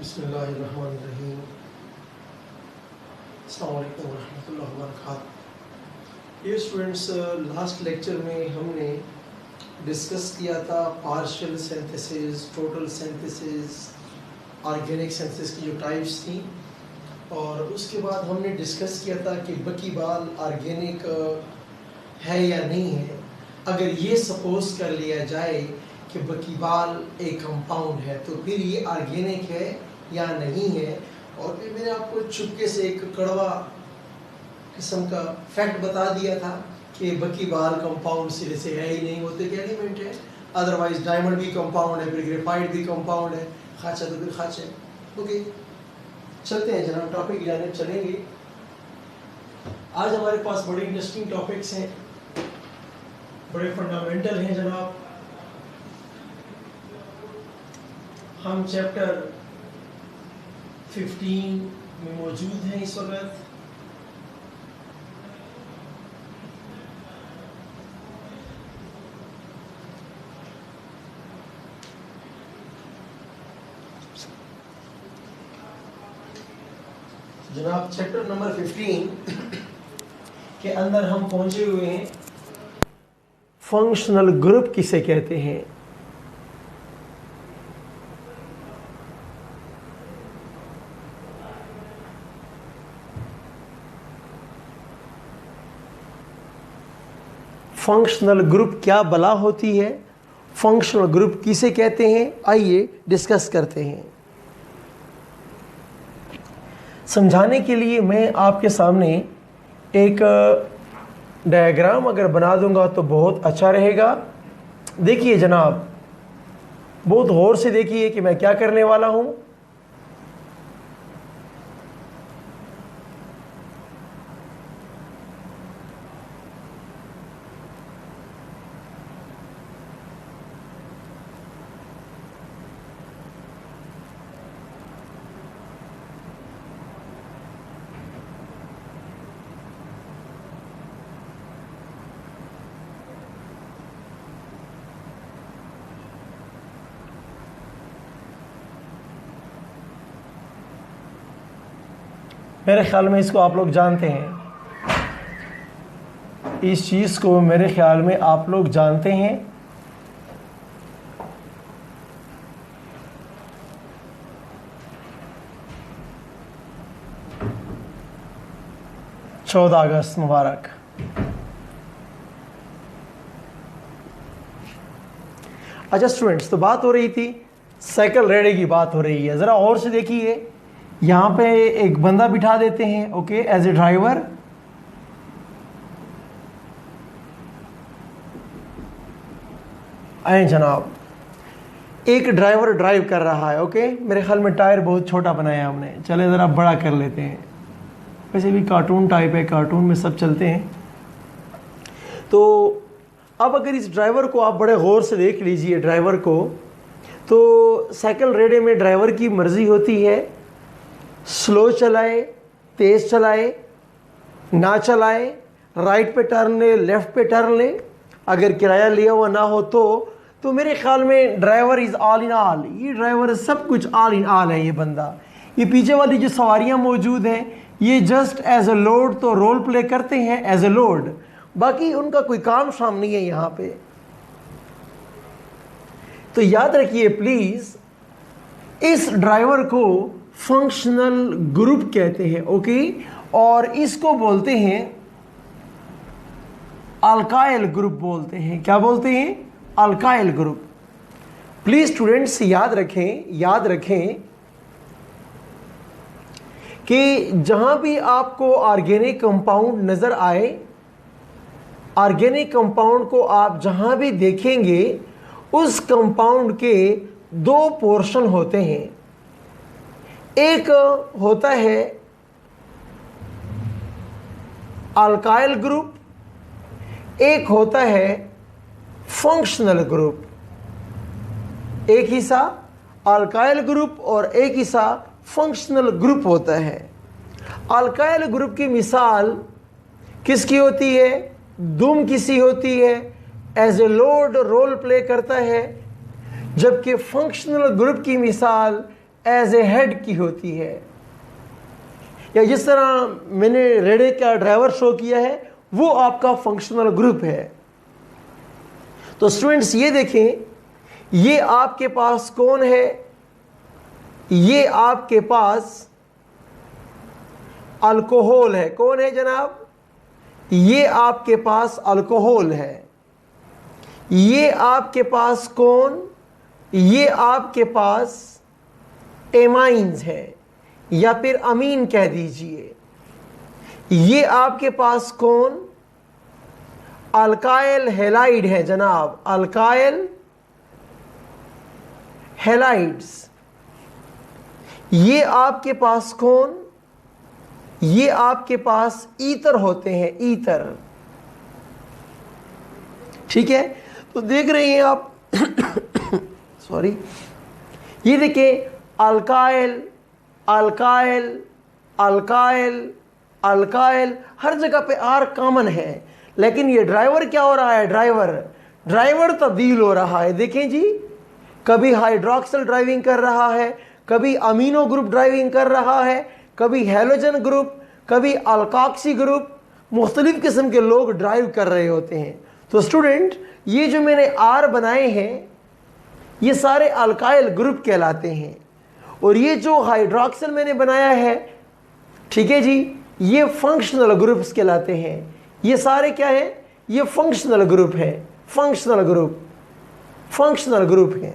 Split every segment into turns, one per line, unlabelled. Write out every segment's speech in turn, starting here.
बिस्मिल्लाहिर्रहमानिर्रहीम। अस्सलाम वालेकुम रहमतुल्लाहि व बरकातहू। ये स्टूडेंट्स, लास्ट लेक्चर में हमने डिस्कस किया था partial synthesis, total synthesis, organic synthesis की जो टाइप्स थी, और उसके बाद हमने डिस्कस किया था कि बकीबाल ऑर्गेनिक है या नहीं है। अगर ये सपोज कर लिया जाए कि बकीबाल एक कंपाउंड है तो फिर ये ऑर्गेनिक है या नहीं है। और फिर मैंने आपको चुपके से एक कड़वा किस्म का फैक्ट बता दिया था कि बकीबाल कंपाउंड सिरे से है ही नहीं, होते कि एलिमेंट है। अदरवाइज डायमंड भी कंपाउंड है, फिर ग्रेफाइट भी कंपाउंड है, खाचा तो फिर खाचा है। ओके, चलते हैं जनाब, टॉपिक की जानिब चलेंगे। आज हमारे पास बड़े इंटरेस्टिंग टॉपिक्स हैं, बड़े फंडामेंटल हैं जनाब। हम चैप्टर 15 में मौजूद हैं इस वक्त। जनाब चैप्टर नंबर 15 के अंदर हम पहुंचे हुए हैं। फंक्शनल ग्रुप किसे कहते हैं? फंक्शनल ग्रुप क्या बला होती है? फंक्शनल ग्रुप किसे कहते हैं? आइए डिस्कस करते हैं। समझाने के लिए मैं आपके सामने एक डायग्राम अगर बना दूंगा तो बहुत अच्छा रहेगा। देखिए जनाब, बहुत गौर से देखिए कि मैं क्या करने वाला हूं। मेरे ख्याल में इसको आप लोग जानते हैं, इस चीज़ को मेरे ख्याल में आप लोग जानते हैं। चौदह अगस्त मुबारक। अच्छा स्टूडेंट्स, तो बात हो रही थी साइकिल रेडे की, बात हो रही है। ज़रा और से देखिए, यहाँ पे एक बंदा बिठा देते हैं, ओके, एज ए ड्राइवर। आए जनाब, एक ड्राइवर ड्राइव कर रहा है, ओके। मेरे ख्याल में टायर बहुत छोटा बनाया हमने, चले ज़रा बड़ा कर लेते हैं। वैसे भी कार्टून टाइप है, कार्टून में सब चलते हैं। तो अब अगर इस ड्राइवर को आप बड़े गौर से देख लीजिए, ड्राइवर को, तो साइकिल रेडे में ड्राइवर की मर्जी होती है, स्लो चलाए, तेज चलाए, ना चलाए, राइट पे टर्न ले, लेफ्ट पे टर्न ले। अगर किराया लिया हुआ ना हो तो मेरे ख्याल में driver is all in all. ये ड्राइवर सब कुछ ऑल इन ऑल है ये बंदा। ये पीछे वाली जो सवारियां मौजूद हैं, ये जस्ट एज ए लोड तो रोल प्ले करते हैं, एज ए लोड। बाकी उनका कोई काम शाम नहीं है यहाँ पे। तो याद रखिए प्लीज, इस ड्राइवर को फंक्शनल ग्रुप कहते हैं, ओके। और इसको बोलते हैं अल्काइल ग्रुप बोलते हैं। क्या बोलते हैं? Alkyl group. प्लीज स्टूडेंट्स याद रखें कि जहां भी आपको ऑर्गेनिक कंपाउंड नजर आए, ऑर्गेनिक कंपाउंड को आप जहां भी देखेंगे, उस कंपाउंड के दो पोर्शन होते हैं। एक होता है अल्काइल ग्रुप, एक होता है फंक्शनल ग्रुप। एक हिस्सा अल्काइल ग्रुप और एक हिस्सा फंक्शनल ग्रुप होता है। अल्काइल ग्रुप की मिसाल किसकी होती है? दुम किसी होती है, as a load role play करता है। जबकि फंक्शनल ग्रुप की मिसाल एज ए हेड की होती है, या जिस तरह मैंने रेडे का ड्राइवर शो किया है वो आपका फंक्शनल ग्रुप है। तो स्टूडेंट्स ये देखें, ये आपके पास कौन है, ये आपके पास अल्कोहल है। कौन है जनाब? ये आपके पास अल्कोहल है। ये आपके पास कौन? ये आपके पास एमाइंस है, या फिर अमीन कह दीजिए। ये आपके पास कौन? अल्काइल हैलाइड है जनाब, अल्काइल हैलाइड्स। ये आपके पास कौन? ये आपके पास ईथर होते हैं, ईथर। ठीक है, तो देख रहे हैं आप सॉरी, ये देखिए अल्काइल अल्काइल अल्काइल अल्काइल, हर जगह पे आर कॉमन है। लेकिन ये ड्राइवर क्या हो रहा है? ड्राइवर तब्दील हो रहा है। देखें जी, कभी हाइड्रोक्सिल ड्राइविंग कर रहा है, कभी अमीनो ग्रुप ड्राइविंग कर रहा है, कभी हैलोजन ग्रुप, कभी अल्काक्सी ग्रुप, मुख्तलिफ किस्म के लोग ड्राइव कर रहे होते हैं। तो स्टूडेंट, ये जो मैंने आर बनाए हैं ये सारे अल्काइल ग्रुप कहलाते हैं, और ये जो हाइड्रोक्सिल मैंने बनाया है, ठीक है जी, ये फंक्शनल ग्रुप्स कहलाते हैं। ये सारे क्या है? ये फंक्शनल ग्रुप है, फंक्शनल ग्रुप है।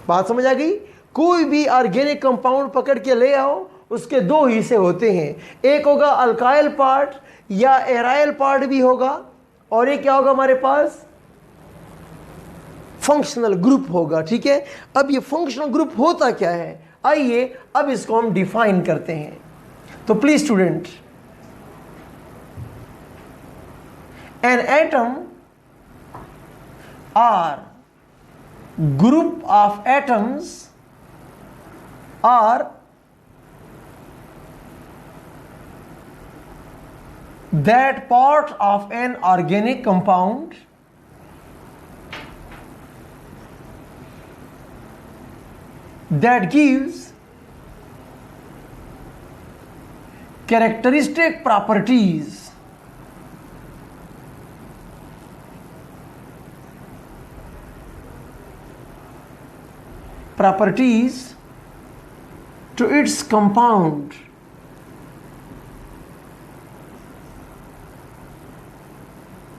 बात समझ आ गई? कोई भी ऑर्गेनिक कंपाउंड पकड़ के ले आओ, उसके दो हिस्से होते हैं, एक होगा अल्काइल पार्ट या एराइल पार्ट भी होगा, और एक क्या होगा हमारे पास? फंक्शनल ग्रुप होगा। ठीक है, अब ये फंक्शनल ग्रुप होता क्या है, आइए अब इसको हम डिफाइन करते हैं। तो please student, an atom or group of atoms or that part of an organic compound that gives characteristic properties to its compound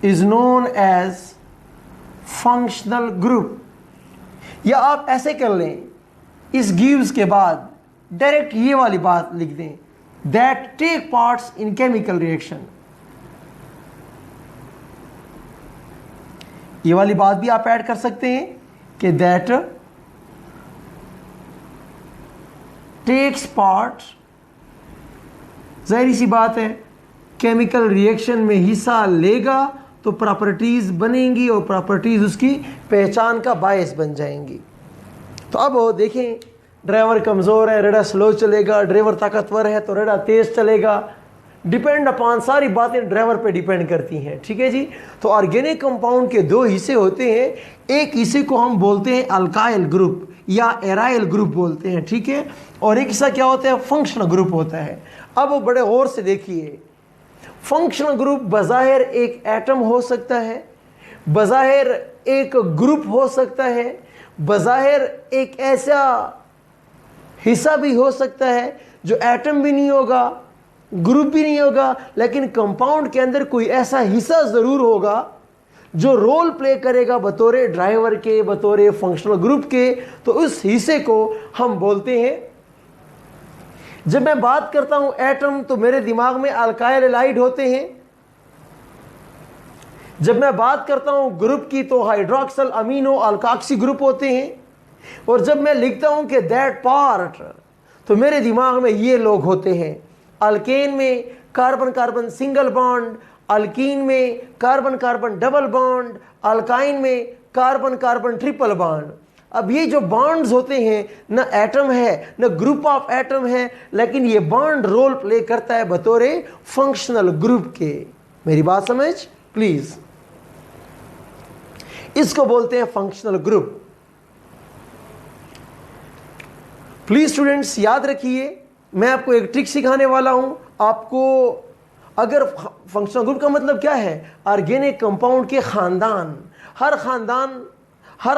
is known as functional group। या आप ऐसे कर लें, इस gives के बाद डायरेक्ट ये वाली बात लिख दें, that take parts in chemical reaction। ये वाली बात भी आप ऐड कर सकते हैं कि that takes part, जाहिर सी बात है केमिकल रिएक्शन में हिस्सा लेगा तो प्रॉपर्टीज बनेंगी और प्रॉपर्टीज उसकी पहचान का बायस बन जाएंगी। तो अब वो देखें, ड्राइवर कमज़ोर है, रेडा स्लो चलेगा, ड्राइवर ताकतवर है तो रेडा तेज़ चलेगा। डिपेंड अपॉन, सारी बातें ड्राइवर पे डिपेंड करती हैं। ठीक है जी। तो ऑर्गेनिक कंपाउंड के दो हिस्से होते हैं, एक हिस्से को हम बोलते हैं अल्काइल ग्रुप या एराइल ग्रुप बोलते हैं, ठीक है, और एक हिस्सा क्या होता है? फंक्शनल ग्रुप होता है। अब वो बड़े गौर से देखिए, फंक्शनल ग्रुप बज़ाहिर एक एटम हो सकता है, बज़ाहिर एक ग्रुप हो सकता है, बज़ाहिर एक ऐसा हिस्सा भी हो सकता है जो एटम भी नहीं होगा, ग्रुप भी नहीं होगा, लेकिन कंपाउंड के अंदर कोई ऐसा हिस्सा ज़रूर होगा जो रोल प्ले करेगा बतौर ड्राइवर के, बतौर फंक्शनल ग्रुप के। तो उस हिस्से को हम बोलते हैं, जब मैं बात करता हूं एटम तो मेरे दिमाग में अल्काइल हैलाइड होते हैं, जब मैं बात करता हूं ग्रुप की तो हाइड्रोक्सिल अमीनो अल्काक्सी ग्रुप होते हैं, और जब मैं लिखता हूं कि दैट पार्ट तो मेरे दिमाग में ये लोग होते हैं। अल्केन में carbon carbon single bond, alkene में carbon carbon double bond, alkyne में कार्बन कार्बन ट्रिपल बॉन्ड। अब ये जो बॉन्ड्स होते हैं, न एटम है न ग्रुप ऑफ एटम है, लेकिन ये बॉन्ड रोल प्ले करता है बतौर फंक्शनल ग्रुप के। मेरी बात समझ प्लीज, इसको बोलते हैं फंक्शनल ग्रुप। प्लीज स्टूडेंट्स याद रखिए, मैं आपको एक ट्रिक सिखाने वाला हूं आपको। अगर फंक्शनल ग्रुप का मतलब क्या है, ऑर्गेनिक कंपाउंड के खानदान, हर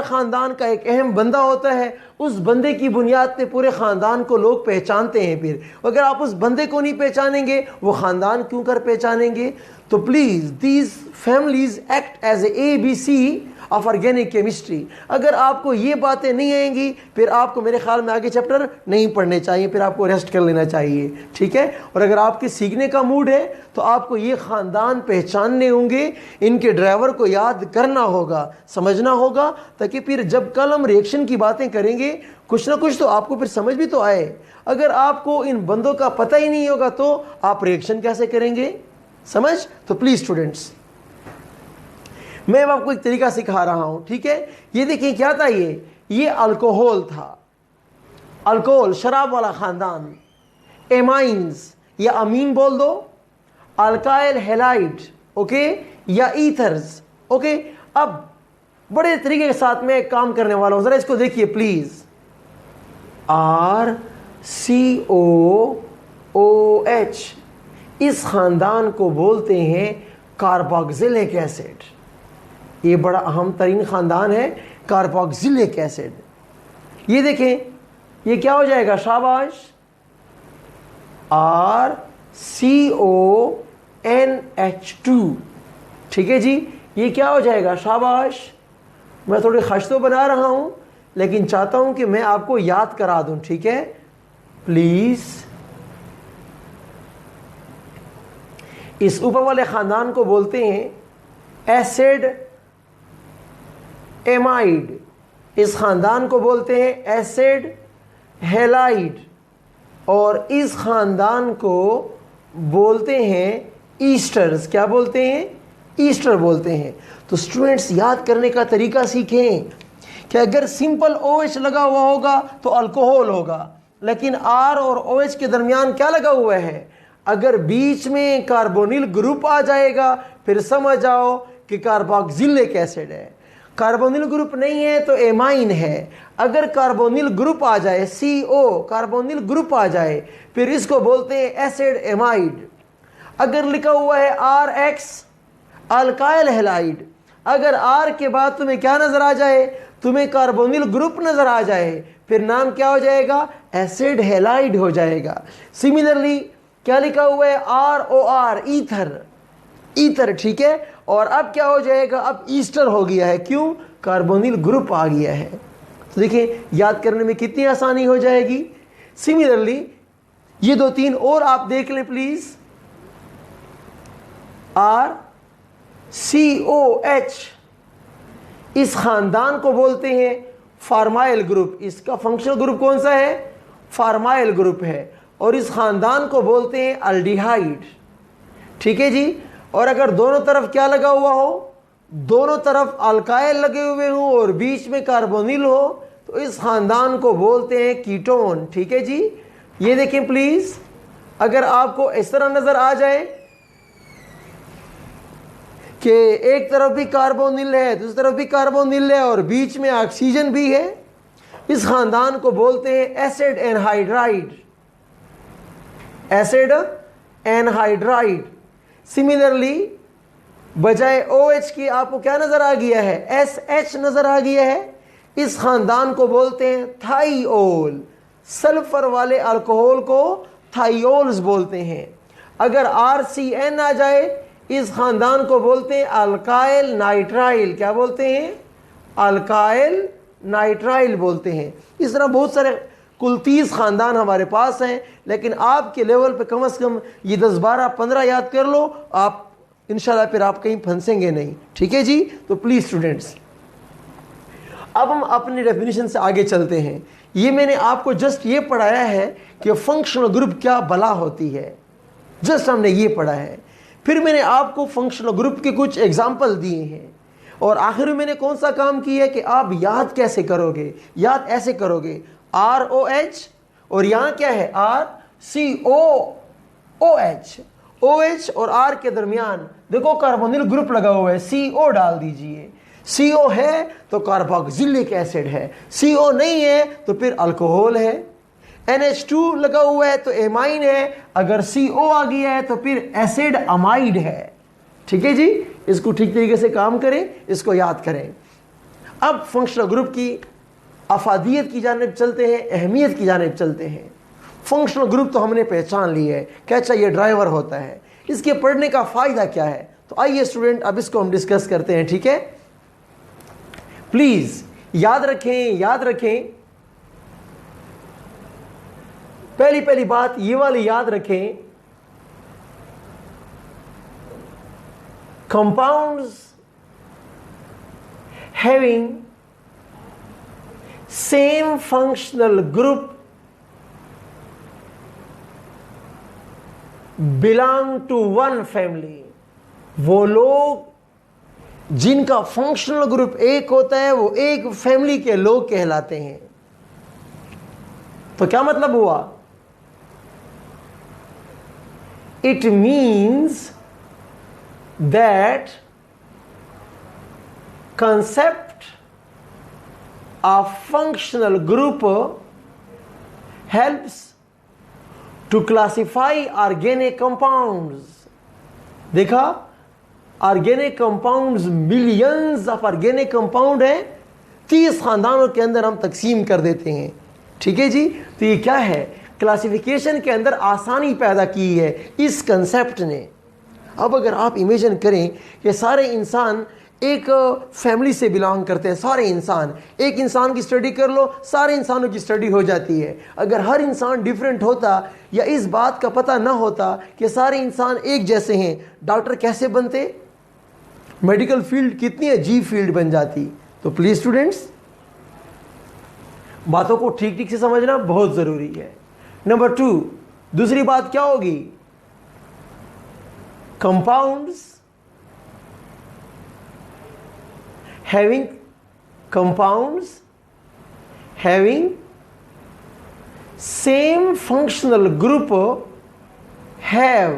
खानदान का एक अहम बंदा होता है, उस बंदे की बुनियाद पे पूरे खानदान को लोग पहचानते हैं। फिर अगर आप उस बंदे को नहीं पहचानेंगे, वो खानदान क्यों कर पहचानेंगे। तो please these families act as A B C of organic chemistry. अगर आपको ये बातें नहीं आएंगी, फिर आपको मेरे ख्याल में आगे चैप्टर नहीं पढ़ने चाहिए, फिर आपको रेस्ट कर लेना चाहिए, ठीक है। और अगर आपके सीखने का मूड है तो आपको ये ख़ानदान पहचानने होंगे, इनके ड्राइवर को याद करना होगा, समझना होगा, ताकि फिर जब कल हम रिएक्शन की बातें करेंगे कुछ ना कुछ तो आपको फिर समझ भी तो आए। अगर आपको इन बंदों का पता ही नहीं होगा तो आप रिएक्शन कैसे करेंगे, समझ। तो प्लीज स्टूडेंट्स, मैं अब आपको एक तरीका सिखा रहा हूं, ठीक है। ये देखिए क्या था, ये अल्कोहल था, अल्कोहल शराब वाला खानदान। एमाइंस या अमीन बोल दो, अल्काइल हैलाइड, ओके, या ईथर्स, ओके। अब बड़े तरीके के साथ में एक काम करने वाला हूं, जरा इसको देखिए प्लीज। RCOOH, इस खानदान को बोलते हैं कार्बोक्सिलिक एसिड। ये बड़ा अहम तरीन खानदान है कार्बोक्सिलिक एसिड। ये देखें, ये क्या हो जाएगा, शाबाश, RCONH2, ठीक है जी। ये क्या हो जाएगा, शाबाश। मैं थोड़ी खश तो बना रहा हूं, लेकिन चाहता हूं कि मैं आपको याद करा दूं, ठीक है प्लीज। इस ऊपर वाले खानदान को बोलते हैं एसिड एमाइड, इस खानदान को बोलते हैं एसिड हैलाइड, और इस खानदान को बोलते हैं ईस्टर्स। क्या बोलते हैं, ईस्टर बोलते हैं। तो स्टूडेंट्स याद करने का तरीका सीखें कि अगर सिंपल OH लगा हुआ होगा तो अल्कोहल होगा, लेकिन R और OH के दरमियान क्या लगा हुआ है। अगर बीच में कार्बोनिल ग्रुप आ जाएगा फिर समझ जाओ कि कार्बोक्सिलिक एसिड है। कार्बोनिल ग्रुप नहीं है तो एमाइन है। अगर कार्बोनिल ग्रुप आ जाए, CO कार्बोनिल ग्रुप आ जाए, फिर इसको बोलते हैं एसिड एमाइड। अगर लिखा हुआ है RX अल्काइल हैलाइड, अगर R के बाद तुम्हें क्या नजर आ जाए, तुम्हें कार्बोनिल ग्रुप नजर आ जाए, फिर नाम क्या हो जाएगा, एसिड हैलाइड हो जाएगा। सिमिलरली क्या लिखा हुआ है, ROR ईथर, ईथर, ठीक है। और अब क्या हो जाएगा, अब ईस्टर हो गया है, क्यों, कार्बोनिल ग्रुप आ गया है। तो देखिए याद करने में कितनी आसानी हो जाएगी। सिमिलरली ये 2-3 और आप देख लें प्लीज। RCOH, इस खानदान को बोलते हैं फार्माइल ग्रुप। इसका फंक्शनल ग्रुप कौन सा है, फार्माइल ग्रुप है। और इस खानदान को बोलते हैं अल्डिहाइड, ठीक है जी। और अगर दोनों तरफ क्या लगा हुआ हो, दोनों तरफ अल्काइल लगे हुए हो और बीच में कार्बोनिल हो, तो इस खानदान को बोलते हैं कीटोन, ठीक है जी। ये देखें प्लीज, अगर आपको इस तरह नजर आ जाए कि एक तरफ भी कार्बोनिल है, दूसरी तरफ भी कार्बोनिल है और बीच में ऑक्सीजन भी है, इस खानदान को बोलते हैं acid anhydride, acid anhydride. Similarly बजाय OH की आपको क्या नजर आ गया है, SH नजर आ गया है। इस खानदान को बोलते हैं थाइओल, सल्फर वाले अल्कोहल को थाइओल्स बोलते हैं। अगर RCN आ जाए, इस खानदान को बोलते हैं अल्काइल नाइट्राइल। क्या बोलते हैं, अल्काइल नाइट्राइल बोलते हैं। इस तरह बहुत सारे कुल 30 खानदान हमारे पास हैं, लेकिन आपके लेवल पे कम से कम ये 10, 12, 15 याद कर लो आप, इंशाल्लाह फिर आप कहीं फंसेंगे नहीं, ठीक है जी। तो प्लीज स्टूडेंट्स, अब हम अपनी डेफिनेशन से आगे चलते हैं। ये मैंने आपको जस्ट ये पढ़ाया है कि फंक्शनल ग्रुप क्या भला होती है, जस्ट हमने ये पढ़ा है। फिर मैंने आपको फंक्शनल ग्रुप के कुछ एग्जाम्पल दिए हैं, और आखिर में मैंने कौन सा काम किया है कि आप याद कैसे करोगे, याद ऐसे करोगे ROH, और यहाँ क्या है RCOOH, OH और R के दरमियान देखो कार्बोनिल ग्रुप लगा हुआ है, CO डाल दीजिए। CO है तो कार्बोक्सिलिक एसिड है, CO नहीं है तो फिर अल्कोहल है।
NH2 लगा हुआ है तो एमाइन है, अगर CO आ गया है तो फिर एसिड अमाइड है। ठीक है जी, इसको ठीक तरीके से काम करें, इसको याद करें। अब फंक्शनल ग्रुप की अफादियत की जानिब चलते हैं, अहमियत की जानिब चलते हैं। फंक्शनल ग्रुप तो हमने पहचान ली है, क्या चाहिए, ड्राइवर होता है। इसके पढ़ने का फायदा क्या है, तो आइए स्टूडेंट अब इसको हम डिस्कस करते हैं। ठीक है, प्लीज याद रखें, याद रखें। पहली बात ये वाली याद रखें, compounds having same functional group belong to one family. वो लोग जिनका फंक्शनल ग्रुप एक होता है वो एक फैमिली के लोग कहलाते हैं। तो क्या मतलब हुआ, it means that concept of functional group helps to classify organic compounds। देखा, organic compounds, millions of organic compound है, 30 खानदानों के अंदर हम तकसीम कर देते हैं। ठीक है जी, तो ये क्या है, क्लासिफिकेशन के अंदर आसानी पैदा की है इस कंसेप्ट ने। अब अगर आप इमेजिन करें कि सारे इंसान एक फैमिली से बिलोंग करते हैं, सारे इंसान, एक इंसान की स्टडी कर लो, सारे इंसानों की स्टडी हो जाती है। अगर हर इंसान डिफरेंट होता या इस बात का पता ना होता कि सारे इंसान एक जैसे हैं, डॉक्टर कैसे बनते, मेडिकल फील्ड कितनी अजीब फील्ड बन जाती। तो प्लीज स्टूडेंट्स, बातों को ठीक ठीक से समझना बहुत जरूरी है। नंबर 2, दूसरी बात क्या होगी, compounds having same functional group have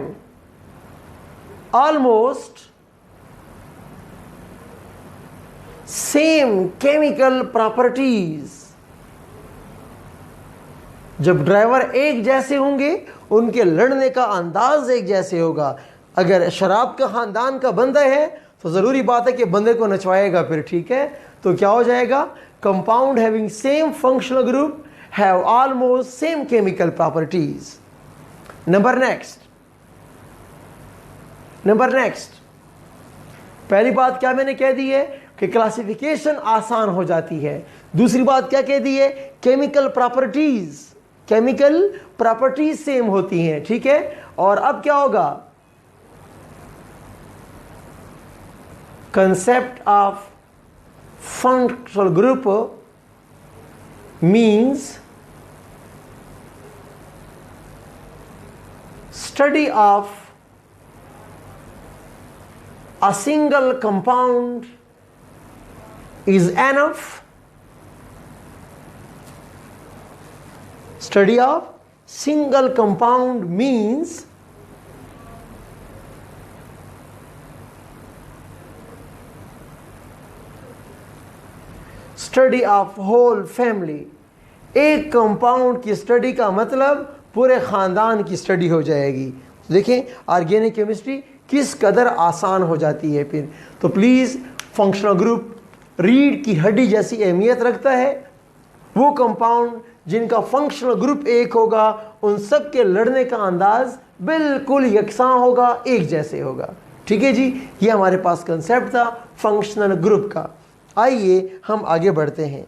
almost same chemical properties। जब ड्राइवर एक जैसे होंगे उनके लड़ने का अंदाज एक जैसे होगा। अगर शराब का खानदान का बंदा है तो जरूरी बात है कि बंदे को नचवाएगा फिर। ठीक है, तो क्या हो जाएगा, compound having same functional group have almost same chemical properties. Number next, पहली बात क्या मैंने कह दी है कि क्लासिफिकेशन आसान हो जाती है। दूसरी बात क्या कह दी है, केमिकल प्रॉपर्टीज सेम होती हैं। ठीक है, और अब क्या होगा, concept of functional group means study of a single compound is enough। Study of single compound means study of whole family. एक कंपाउंड की स्टडी का मतलब पूरे खानदान की स्टडी हो जाएगी। देखें ऑर्गेनिक केमिस्ट्री किस कदर आसान हो जाती है फिर। तो प्लीज़, फंक्शनल ग्रुप रीढ़ की हड्डी जैसी अहमियत रखता है। वो कंपाउंड जिनका फंक्शनल ग्रुप एक होगा उन सब के लड़ने का अंदाज बिल्कुल यकसां होगा, एक जैसे होगा। ठीक है जी, ये हमारे पास कंसेप्ट था फंक्शनल ग्रुप का। आइए हम आगे बढ़ते हैं,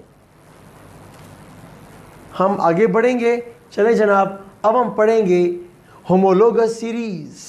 हम आगे बढ़ेंगे। चले जनाब, अब हम पढ़ेंगे homologous series.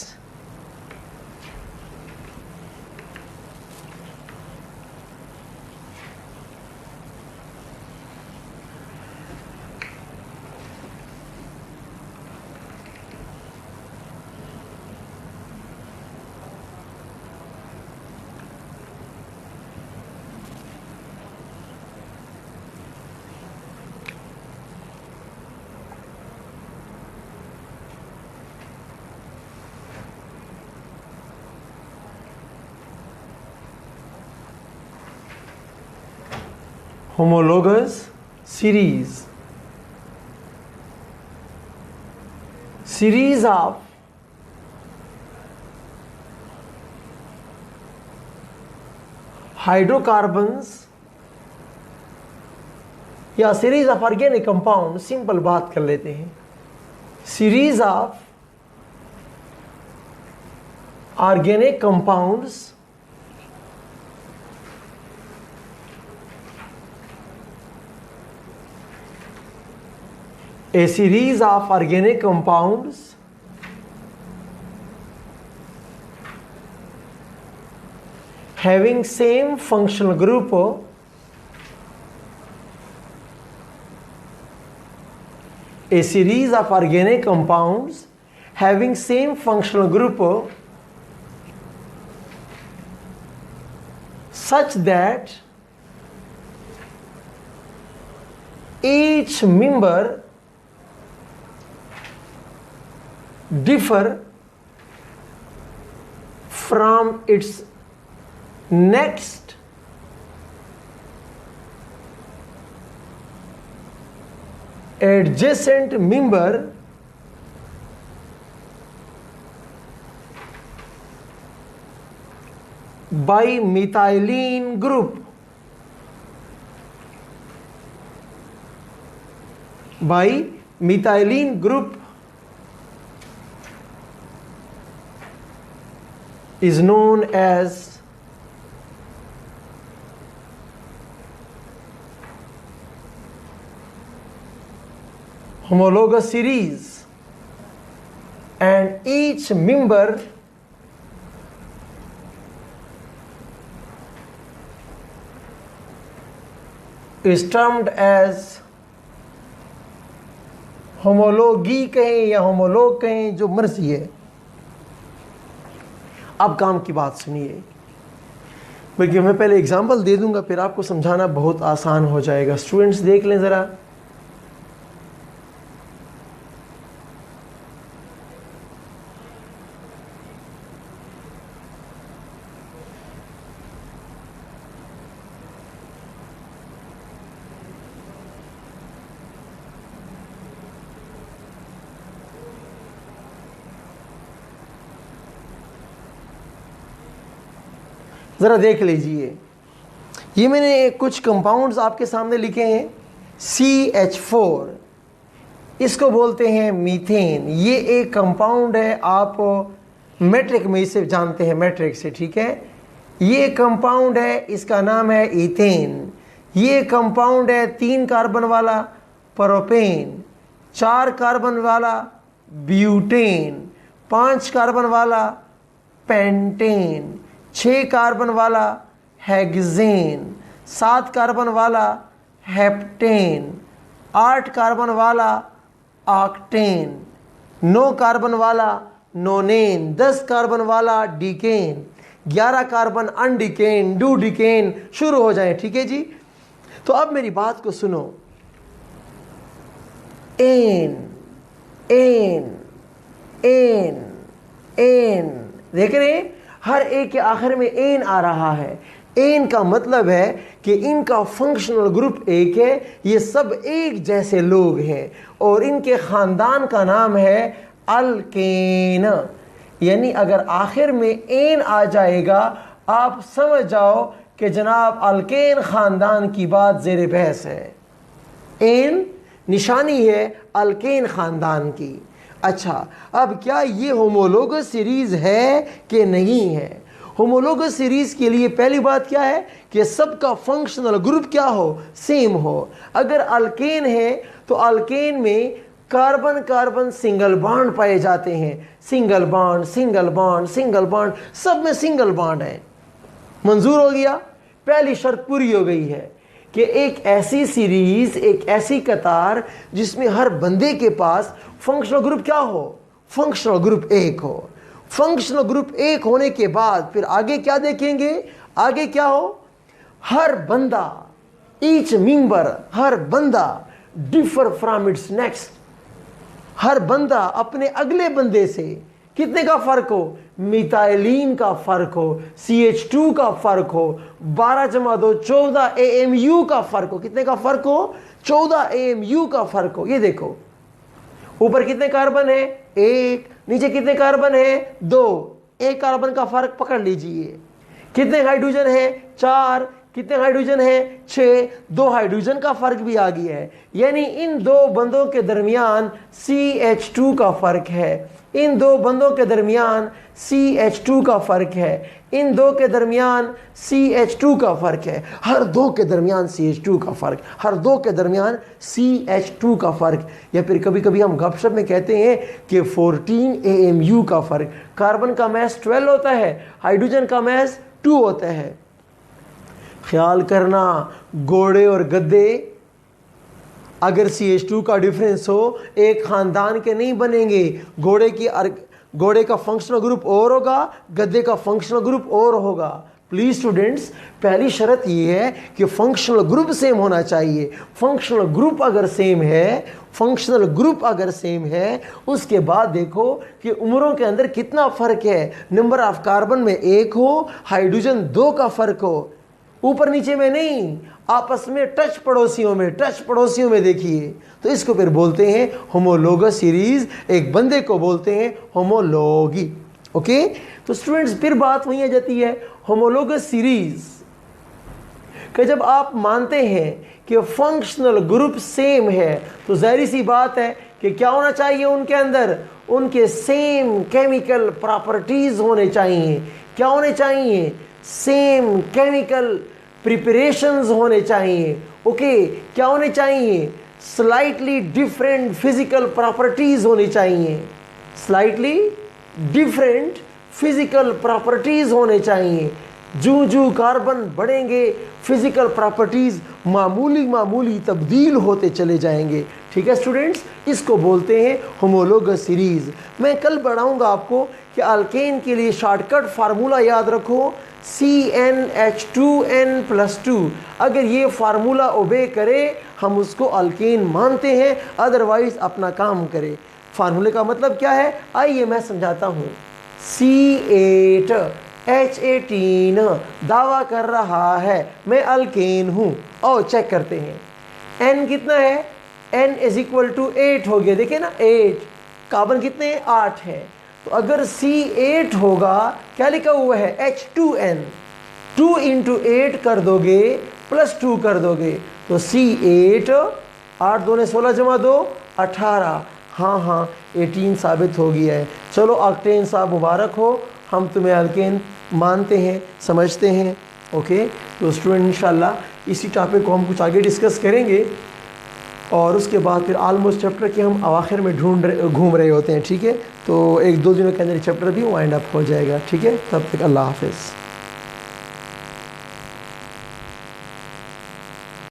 homologous series। series of hydrocarbons या series of organic compound, simple बात कर लेते हैं, series of organic compounds a series of organic compounds having same functional group, a series of organic compounds having same functional group such that each member differ from its next adjacent member by methylene group, by methylene group is known as homologous series, and each member is termed as homology कहें या homologue कहें, जो मर्जी है। अब काम की बात सुनिए, बल्कि मैं पहले एग्जांपल दे दूंगा, फिर आपको समझाना बहुत आसान हो जाएगा। स्टूडेंट्स देख लें ज़रा, ज़रा देख लीजिए, ये मैंने कुछ कंपाउंड्स आपके सामने लिखे हैं। CH4, इसको बोलते हैं मीथेन। ये एक कंपाउंड है, आप मैट्रिक में इसे जानते हैं, मैट्रिक से, ठीक है। ये कंपाउंड है, इसका नाम है इथेन। ये कंपाउंड है 3 कार्बन वाला प्रोपेन, 4 कार्बन वाला ब्यूटेन, 5 कार्बन वाला पेंटेन, 6 कार्बन वाला हेक्सेन, 7 कार्बन वाला हेप्टेन, 8 कार्बन वाला ऑक्टेन, 9 कार्बन वाला नोनेन, 10 कार्बन वाला डिकेन, 11 कार्बन अनडिकेन, डूडिकेन, शुरू हो जाए, ठीक है जी। तो अब मेरी बात को सुनो, एन एन एन एन, देख रहे हैं, हर एक के आखिर में एन आ रहा है। एन का मतलब है कि इनका फंक्शनल ग्रुप एक है, ये सब एक जैसे लोग हैं और इनके ख़ानदान का नाम है अल्केन। यानी अगर आखिर में एन आ जाएगा, आप समझ जाओ कि जनाब अल्केन ख़ानदान की बात ज़ेर बहस है। एन निशानी है अल्केन ख़ानदान की। अच्छा, अब क्या ये होमोलोगस सीरीज़ है कि नहीं है? होमोलोगस सीरीज़ के लिए पहली बात क्या है कि सबका फंक्शनल ग्रुप क्या हो, सेम हो। अगर अल्केन है तो अल्केन में कार्बन कार्बन सिंगल बॉन्ड पाए जाते हैं, single bond single bond single bond, सब में सिंगल बॉन्ड है। मंजूर हो गया, पहली शर्त पूरी हो गई है कि एक ऐसी सीरीज, एक ऐसी कतार जिसमें हर बंदे के पास फंक्शनल ग्रुप क्या हो, फंक्शनल ग्रुप एक हो। फंक्शनल ग्रुप एक होने के बाद फिर आगे क्या देखेंगे, आगे क्या हो, हर बंदा, ईच मेंबर, हर बंदा डिफर फ्रॉम इट्स नेक्स्ट, हर बंदा अपने अगले बंदे से कितने का फर्क हो, मिथाइलिन का फर्क हो, CH2 का फर्क हो, 12 जमा 2 14 AMU का फर्क हो। कितने का फर्क हो, 14 AMU का फर्क हो। ये देखो, ऊपर कितने कार्बन है? 1। नीचे कितने कार्बन है? 2। एक कार्बन का फर्क पकड़ लीजिए। कितने हाइड्रोजन है? 4। कितने हाइड्रोजन है? 6। 2 हाइड्रोजन का फर्क भी आ गया है, यानी इन दो बंदों के दरमियान CH2 का फर्क है। इन दो बंदों के दरमियान CH2 का फर्क है। इन दो के दरमियान CH2 का फर्क है। हर दो के दरमियान CH2 का फर्क, हर दो के दरमियान CH2 का फर्क। या फिर कभी कभी हम गपशप में कहते हैं कि 14 AMU का फर्क। कार्बन का मैस 12 होता है, हाइड्रोजन का मैस 2 होता है। ख्याल करना, घोड़े और गद्दे अगर CH2 का डिफरेंस हो, एक खानदान के नहीं बनेंगे। घोड़े का फंक्शनल ग्रुप और होगा, गद्दे का फंक्शनल ग्रुप और होगा। प्लीज स्टूडेंट्स, पहली शर्त यह है कि फंक्शनल ग्रुप सेम होना चाहिए। फंक्शनल ग्रुप अगर सेम है, फंक्शनल ग्रुप अगर सेम है, उसके बाद देखो कि उम्रों के अंदर कितना फर्क है। नंबर ऑफ कार्बन में 1 हो, हाइड्रोजन 2 का फर्क हो, ऊपर नीचे में नहीं, आपस में टच पड़ोसियों में देखिए, तो इसको फिर बोलते हैं होमोलोगस सीरीज। एक बंदे को बोलते हैं होमोलॉगी। ओके, तो स्टूडेंट्स फिर बात वहीं आ जाती है होमोलोगस सीरीज कि जब आप मानते हैं कि फंक्शनल ग्रुप सेम है, तो जाहिर सी बात है कि क्या होना चाहिए उनके अंदर? उनके सेम केमिकल प्रॉपर्टीज होने चाहिए। क्या होने चाहिए? सेम केमिकल प्रिपरेशंस होने चाहिए। ओके, क्या होने चाहिए? स्लाइटली डिफरेंट फिजिकल प्रॉपर्टीज होनी चाहिए। स्लाइटली डिफरेंट फिजिकल प्रॉपर्टीज होने चाहिए। जूं कार्बन बढ़ेंगे, फिजिकल प्रॉपर्टीज मामूली तब्दील होते चले जाएंगे। ठीक है स्टूडेंट्स, इसको बोलते हैं होमोलोगस सीरीज। मैं कल बढ़ाऊंगा आपको कि अल्केन के लिए शॉर्टकट फार्मूला याद रखो, CnH2n+2। अगर ये फार्मूला ओबे करे हम उसको अल्केन मानते हैं, अदरवाइज अपना काम करे। फार्मूले का मतलब क्या है, आइए मैं समझाता हूँ। C8H18 दावा कर रहा है मैं अल्केन हूँ। और चेक करते हैं N कितना है? N = 8 हो गया। देखिए ना, 8। कार्बन कितने हैं? 8 है। तो अगर C8 होगा, क्या लिखा हुआ है? H2n। 2 × 8 कर दोगे +2 कर दोगे तो C8, 8 दूने 16 + 2 18। हाँ 18 साबित हो गया है। चलो ऑक्टेन साहब मुबारक हो, हम तुम्हें अल्केन मानते हैं, समझते हैं। ओके, तो स्टूडेंट इंशाल्लाह इसी टॉपिक को हम कुछ आगे डिस्कस करेंगे और उसके बाद फिर ऑलमोस्ट चैप्टर के हम आखिर में घूम रहे होते हैं। ठीक है, तो 1-2 दिनों के अंदर चैप्टर भी वाइंड अप हो जाएगा। ठीक है, तब तक अल्लाह हाफिज़।